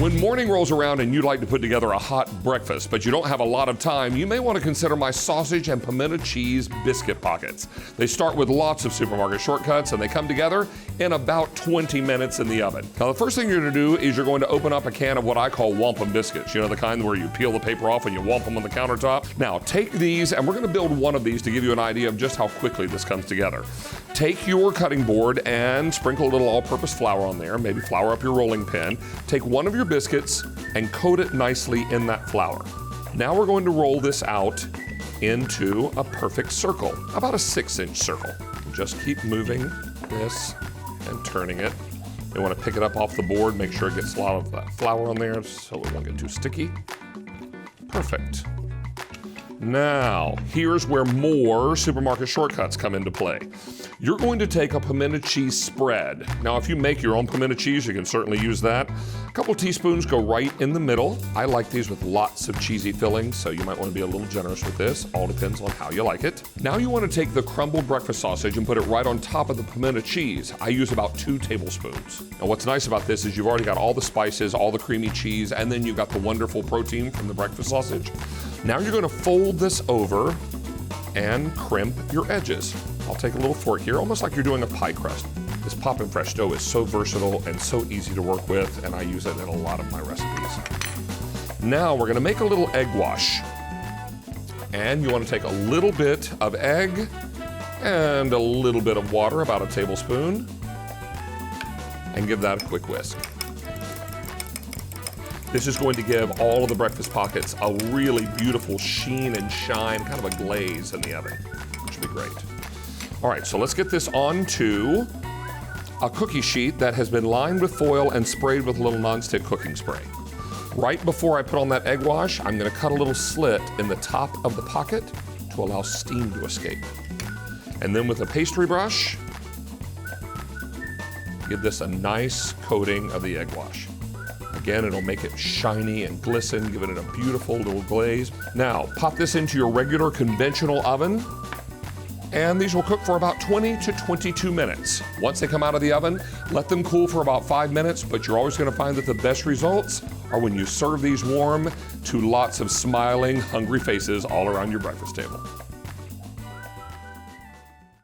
When morning rolls around and you'd like to put together a hot breakfast, but you don't have a lot of time, you may want to consider my sausage and pimento cheese biscuit pockets. They start with lots of supermarket shortcuts and they come together in about 20 minutes in the oven. Now, the first thing you're going to do is you're going to open up a can of what I call wampum biscuits. You know, the kind where you peel the paper off and you wamp them on the countertop. Now, take these, and we're going to build one of these to give you an idea of just how quickly this comes together. Take your cutting board and sprinkle a little all-purpose flour on there, maybe flour up your rolling pin. Take one of your biscuits and coat it nicely in that flour. Now we're going to roll this out into a perfect circle, about a 6-inch circle. Just keep moving this and turning it. You want to pick it up off the board, make sure it gets a lot of that flour on there so it won't get too sticky. Perfect. Now, here's where more supermarket shortcuts come into play. You're going to take a pimento cheese spread. Now, if you make your own pimento cheese, you can certainly use that. A couple teaspoons go right in the middle. I like these with lots of cheesy fillings, so you might want to be a little generous with this. All depends on how you like it. Now you want to take the crumbled breakfast sausage and put it right on top of the pimento cheese. I use about 2 tablespoons. Now, what's nice about this is you've already got all the spices, all the creamy cheese, and then you've got the wonderful protein from the breakfast sausage. Now you're going to fold this over and crimp your edges. I'll take a little fork here, almost like you're doing a pie crust. This Poppin' Fresh dough is so versatile and so easy to work with, and I use it in a lot of my recipes. Now we're gonna make a little egg wash. And you wanna take a little bit of egg and a little bit of water, about a tablespoon, and give that a quick whisk. This is going to give all of the breakfast pockets a really beautiful sheen and shine, kind of a glaze in the oven, which will be great. All right, so let's get this onto a cookie sheet that has been lined with foil and sprayed with a little nonstick cooking spray. Right before I put on that egg wash, I'm gonna cut a little slit in the top of the pocket to allow steam to escape. And then with a pastry brush, give this a nice coating of the egg wash. Again, it'll make it shiny and glisten, giving it a beautiful little glaze. Now, pop this into your regular conventional oven, and these will cook for about 20 to 22 minutes. Once they come out of the oven, let them cool for about 5 minutes, but you're always gonna find that the best results are when you serve these warm to lots of smiling, hungry faces all around your breakfast table.